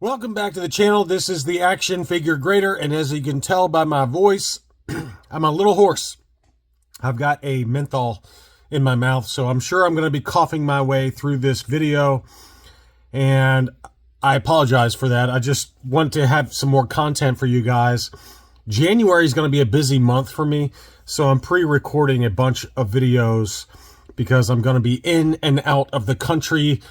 Welcome back to the channel. This is the Action Figure Grader, and as you can tell by my voice, I'm a little hoarse. I've got a menthol in my mouth, so I'm sure I'm going to be coughing my way through this video, and I apologize for that. I just want to have some more content for you guys. January is going to be a busy month for me, so I'm pre-recording a bunch of videos because I'm going to be in and out of the country.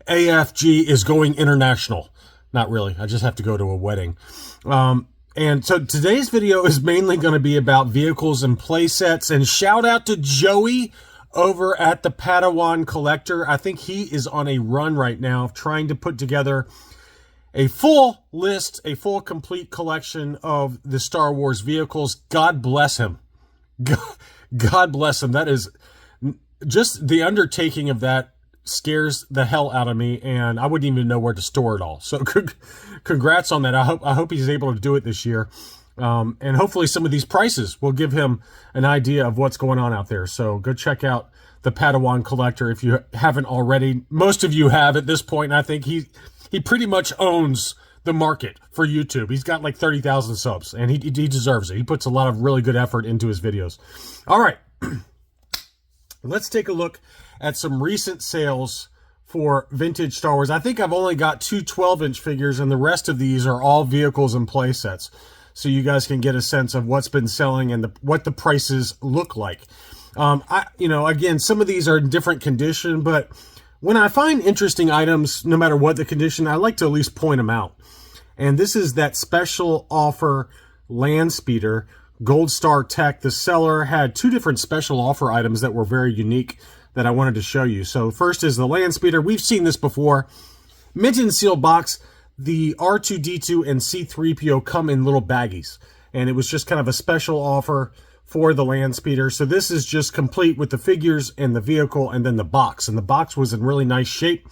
AFG is going international. Not really. I just have to go to a wedding. And so today's video is mainly going to be about vehicles and play sets. And shout out to Joey over at the Padawan Collector. I think he is on a run right now trying to put together a full list, a full complete collection of the Star Wars vehicles. God bless him. God bless him. That is just the undertaking of that scares the hell out of me, and I wouldn't even know where to store it all. So congrats on that. I hope he's able to do it this year. And hopefully some of these prices will give him an idea of what's going on out there. So go check out the Padawan Collector if you haven't already. Most of you have at this point, and I think he pretty much owns the market for YouTube. He's got like 30,000 subs, and he deserves it. He puts a lot of really good effort into his videos. All right. Let's take a look at some recent sales for vintage Star Wars. I think I've only got two 12-inch figures, and the rest of these are all vehicles and play sets. So you guys can get a sense of what's been selling and what the prices look like. Again, some of these are in different condition, but when I find interesting items, no matter what the condition, I like to at least point them out. And this is that special offer Landspeeder Gold Star Tech. The seller had two different special offer items that were very unique that I wanted to show you. So first is the Landspeeder. We've seen this before. Mint and sealed box. The R2-D2 and C-3PO come in little baggies, and it was just kind of a special offer for the Landspeeder. So this is just complete with the figures and the vehicle and then the box. And the box was in really nice shape.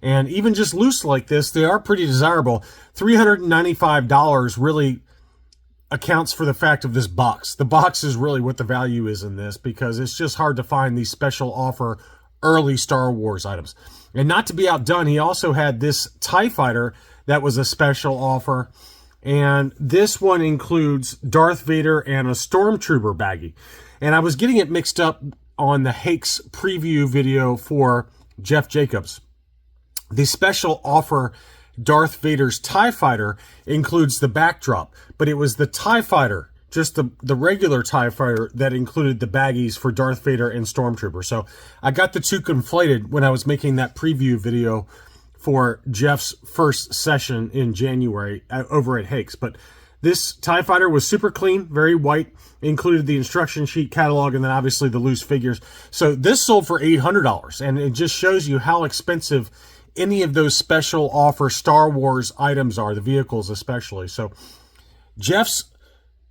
And even just loose like this, they are pretty desirable. $395 really accounts for the fact of this box. The box is really what the value is in this, because it's just hard to find these special offer early Star Wars items. And not to be outdone, he also had this TIE Fighter that was a special offer. And this one includes Darth Vader and a Stormtrooper baggie. And I was getting it mixed up on the Hakes preview video for Jeff Jacobs. The special offer Darth Vader's TIE Fighter includes the backdrop, but it was the TIE Fighter, just the regular TIE Fighter, that included the baggies for Darth Vader and Stormtrooper. So I got the two conflated when I was making that preview video for Jeff's first session in January over at Hakes. But this TIE Fighter was super clean, very white, included the instruction sheet, catalog, and then obviously the loose figures. So this sold for $800, and it just shows you how expensive any of those special offer Star Wars items are, the vehicles especially. So Jeff's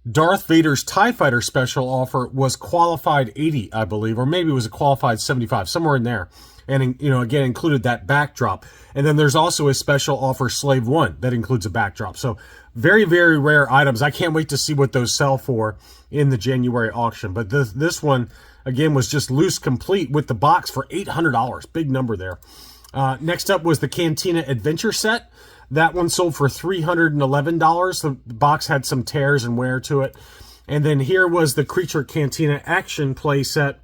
Darth Vader's TIE Fighter special offer was qualified 80, I believe, or maybe it was a qualified 75, somewhere in there. And, again, included that backdrop. And then there's also a special offer Slave 1 that includes a backdrop. So very, very rare items. I can't wait to see what those sell for in the January auction. But this one, again, was just loose complete with the box for $800. Big number there. Next up was the Cantina Adventure Set. That one sold for $311. The box had some tears and wear to it. And then here was the Creature Cantina Action Play Set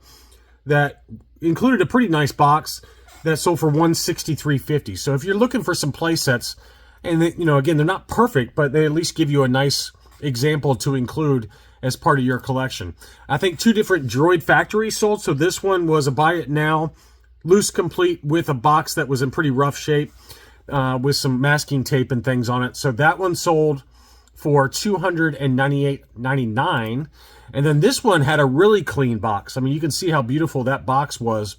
that included a pretty nice box that sold for $163.50. So if you're looking for some play sets, and again, they're not perfect, but they at least give you a nice example to include as part of your collection. I think two different Droid Factories sold. So this one was a buy it now, loose complete with a box that was in pretty rough shape with some masking tape and things on it. So that one sold for $298.99. And then this one had a really clean box. I mean, you can see how beautiful that box was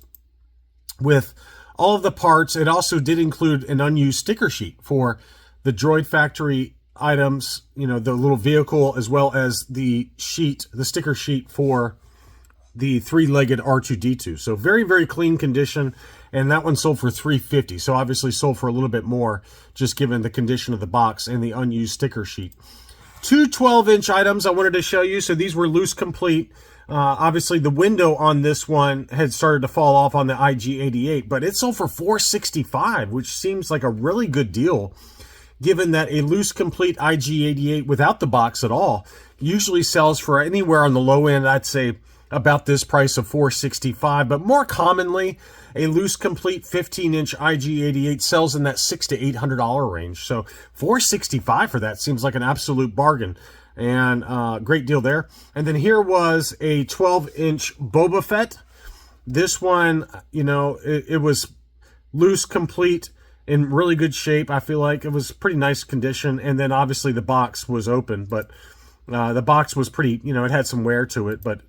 with all of the parts. It also did include an unused sticker sheet for the Droid Factory items, the little vehicle, as well as the sticker sheet for the three-legged R2-D2. So very, very clean condition, and that one sold for $350. So obviously sold for a little bit more, just given the condition of the box and the unused sticker sheet. Two 12-inch items I wanted to show you. So these were loose complete. Obviously, the window on this one had started to fall off on the IG-88, but it sold for $465, which seems like a really good deal given that a loose complete IG-88 without the box at all usually sells for anywhere on the low end, I'd say about this price of $465, but more commonly, a loose complete 15-inch IG-88 sells in that $600 to $800 range. So $465 for that seems like an absolute bargain, and great deal there. And then here was a 12-inch Boba Fett. This one, you know, it was loose complete in really good shape. I feel like it was pretty nice condition, and then obviously the box was open, but the box was pretty, you know, it had some wear to it, but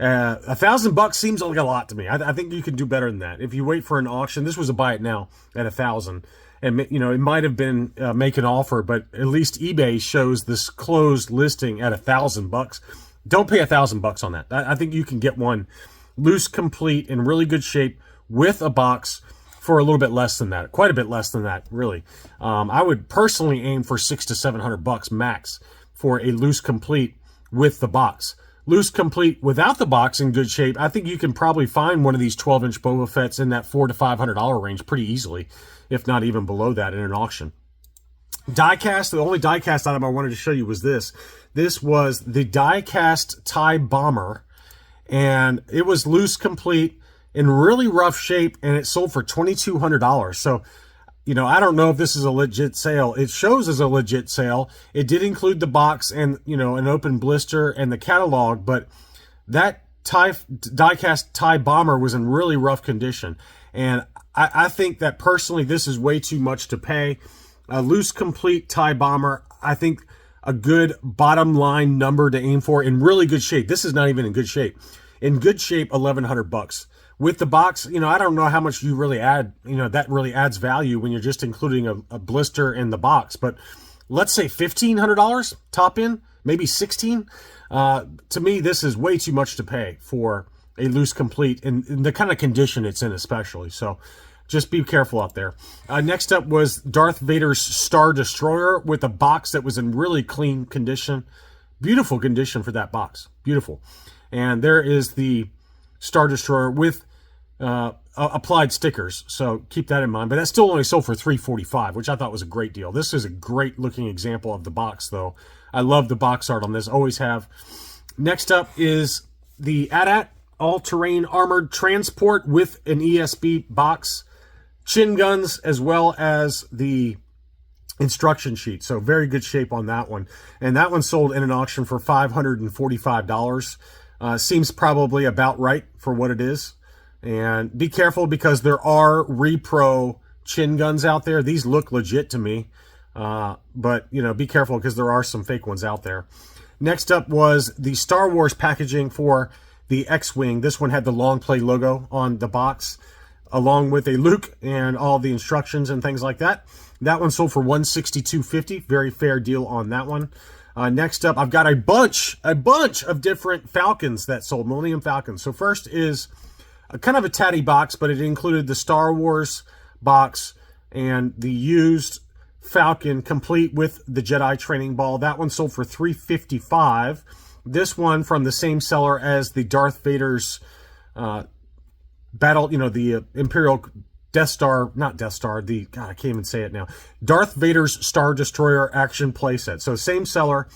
$1,000 seems like a lot to me. I think you can do better than that. If you wait for an auction, this was a buy it now at $1,000, and you know it might have been make an offer, but at least eBay shows this closed listing at $1,000. Don't pay $1,000 on that. I think you can get one loose complete in really good shape with a box for a little bit less than that, quite a bit less than that, really. I would personally aim for $600 to $700 max for a loose complete with the box. Loose complete without the box in good shape, I think you can probably find one of these 12-inch Boba Fetts in that $400 to $500 range pretty easily, if not even below that in an auction. Diecast, the only diecast item I wanted to show you was this. This was the Diecast TIE Bomber, and it was loose complete in really rough shape, and it sold for $2,200. So, you know, I don't know if this is a legit sale. It shows as a legit sale. It did include the box and, you know, an open blister and the catalog, but that Diecast TIE Bomber was in really rough condition. And I think that personally, this is way too much to pay. A loose complete TIE Bomber, I think a good bottom line number to aim for in really good shape. This is not even in good shape. In good shape, $1,100. With the box, you know, I don't know how much you really add, you know, that really adds value when you're just including a blister in the box. But let's say $1,500 top in, maybe $1,600. To me, this is way too much to pay for a loose complete in the kind of condition it's in especially. So just be careful out there. Next up was Darth Vader's Star Destroyer with a box that was in really clean condition. Beautiful condition for that box. Beautiful. And there is the Star Destroyer with applied stickers, so keep that in mind. But that still only sold for $345, which I thought was a great deal. This is a great looking example of the box, though. I love the box art on this, always have. Next up is the AT-AT all-terrain armored transport with an ESB box, chin guns, as well as the instruction sheet. So very good shape on that one. And that one sold in an auction for $545. Seems probably about right for what it is. And be careful because there are repro chin guns out there. These look legit to me. But, you know, be careful because there are some fake ones out there. Next up was the Star Wars packaging for the X-Wing. This one had the Long Play logo on the box, along with a Luke and all the instructions and things like that. That one sold for $162.50. Very fair deal on that one. Next up, I've got a bunch of different Falcons that sold, Millennium Falcons. So first is a kind of a tatty box, but it included the Star Wars box and the used Falcon complete with the Jedi training ball. That one sold for $355. This one from the same seller as the Darth Vader's battle, you know, the Imperial Death Star, not Death Star, the, God, I can't even say it now. Darth Vader's Star Destroyer action playset. So same seller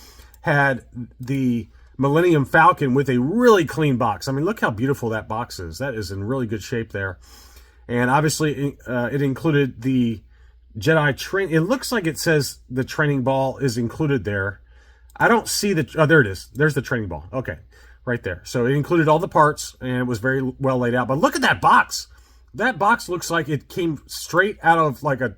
had the Millennium Falcon with a really clean box. I mean, look how beautiful that box is. That is in really good shape there. And obviously it included the Jedi train. It looks like it says the training ball is included there. I don't see the, oh, there it is. There's the training ball. Okay, right there. So it included all the parts and it was very well laid out. But look at that box. That box looks like it came straight out of like a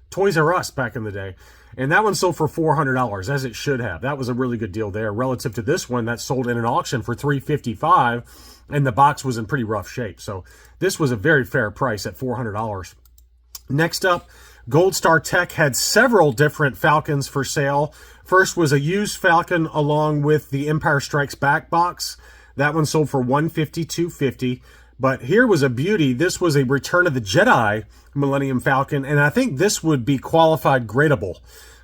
Toys R Us back in the day. And that one sold for $400, as it should have. That was a really good deal there relative to this one that sold in an auction for $355, and the box was in pretty rough shape. So this was a very fair price at $400. Next up, Gold Star Tech had several different Falcons for sale. First was a used Falcon along with the Empire Strikes Back box. That one sold for $152.50. But here was a beauty. This was a Return of the Jedi Millennium Falcon, and I think this would be qualified gradable.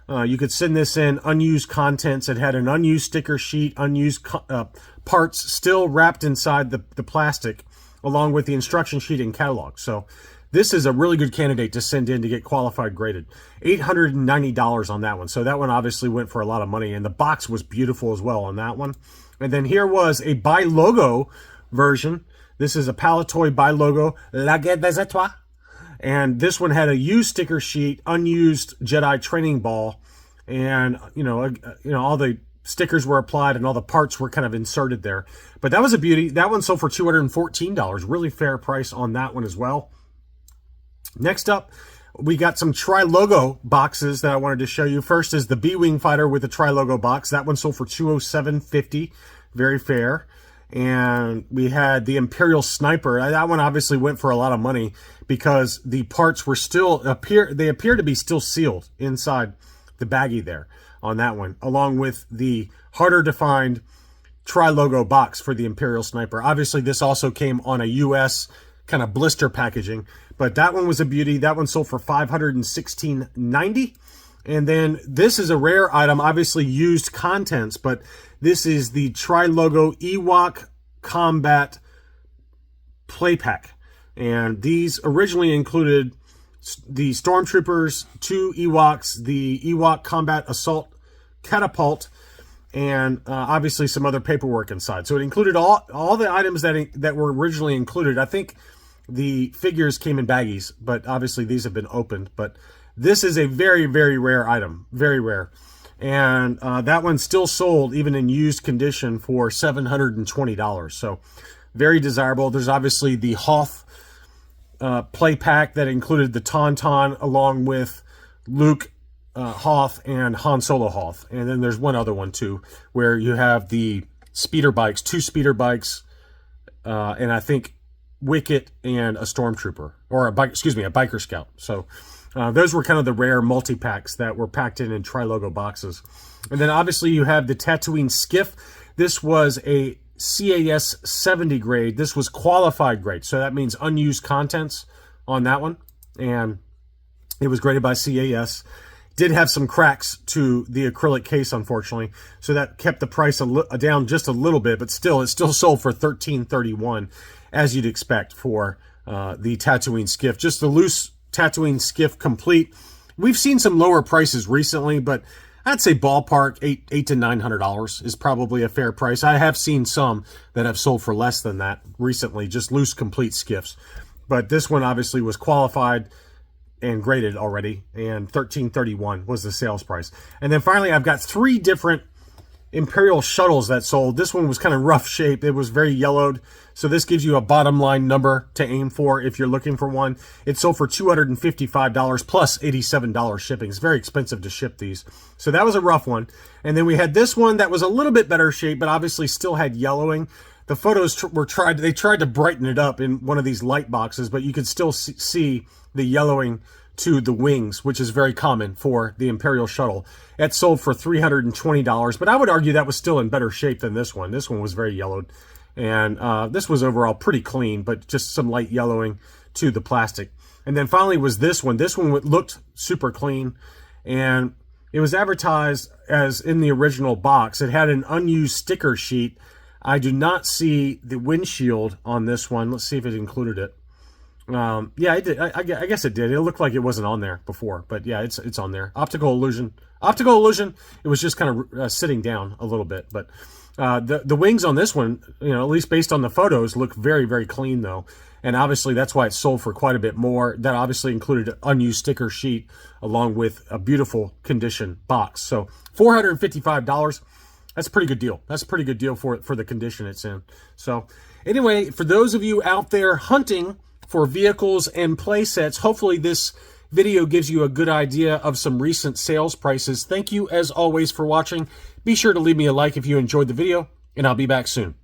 You could send this in unused contents. It had an unused sticker sheet, unused parts still wrapped inside the plastic, along with the instruction sheet and catalog. So this is a really good candidate to send in to get qualified graded. $890 on that one. So that one obviously went for a lot of money, and the box was beautiful as well on that one. And then here was a buy logo version. This is a Palatoy buy logo, La Guerre des Étoiles. And this one had a used sticker sheet, unused Jedi training ball, and all the stickers were applied and all the parts were kind of inserted there. But that was a beauty. That one sold for $214. Really fair price on that one as well. Next up, we got some Tri-Logo boxes that I wanted to show you. First is the B-Wing fighter with the Tri-Logo box. That one sold for $207.50. Very fair. And we had the Imperial Sniper. That one obviously went for a lot of money because the parts were still appear to be still sealed inside the baggie there on that one, along with the harder defined Tri-Logo box for the Imperial Sniper. Obviously, this also came on a US kind of blister packaging, but that one was a beauty. That one sold for $516.90. And then this is a rare item, obviously used contents, but this is the Tri-Logo Ewok Combat Play Pack. And these originally included the Stormtroopers, 2 Ewoks, the Ewok Combat Assault Catapult, and obviously some other paperwork inside. So it included all the items that were originally included. I think the figures came in baggies, but obviously these have been opened. But this is a very, very rare item, very rare. And that one still sold even in used condition for $720. So very desirable. There's obviously the Hoth play pack that included the Tauntaun along with Luke Hoth and Han Solo Hoth. And then there's one other one too, where you have the speeder bikes, 2 speeder bikes, and I think Wicket and a Stormtrooper, or a Biker Scout. So those were kind of the rare multi-packs that were packed in Tri-Logo boxes. And then obviously you have the Tatooine Skiff. This was a CAS 70 grade. This was qualified grade, so that means unused contents on that one. And it was graded by CAS. Did have some cracks to the acrylic case, unfortunately, so that kept the price down just a little bit, but still, it still sold for $13.31, as you'd expect for the Tatooine Skiff. Just the loose Tatooine Skiff complete. We've seen some lower prices recently, but I'd say ballpark $800 to $900 is probably a fair price. I have seen some that have sold for less than that recently, just loose complete skiffs. But this one obviously was qualified and graded already, and $13.31 was the sales price. And then finally, I've got 3 different Imperial Shuttles that sold. This one was kind of rough shape. It was very yellowed. So this gives you a bottom line number to aim for if you're looking for one. It sold for $255 plus $87 shipping. It's very expensive to ship these. So that was a rough one. And then we had this one that was a little bit better shape, but obviously still had yellowing. The photos they tried to brighten it up in one of these light boxes, but you could still see the yellowing to the wings, which is very common for the Imperial Shuttle. It sold for $320, but I would argue that was still in better shape than this one. This one was very yellowed, and this was overall pretty clean, but just some light yellowing to the plastic. And then finally was this one. This one looked super clean, and it was advertised as in the original box. It had an unused sticker sheet. I do not see the windshield on this one. Let's see if it included it. Yeah, it did. I guess it did. It looked like it wasn't on there before, but yeah, it's on there. Optical illusion. It was just kind of sitting down a little bit, but the wings on this one, at least based on the photos, look very, very clean though, and obviously that's why it sold for quite a bit more. That obviously included an unused sticker sheet along with a beautiful condition box. So $455. That's a pretty good deal. That's a pretty good deal for the condition it's in. So anyway, for those of you out there hunting for vehicles and play sets, hopefully this video gives you a good idea of some recent sales prices. Thank you as always for watching. Be sure to leave me a like if you enjoyed the video, and I'll be back soon.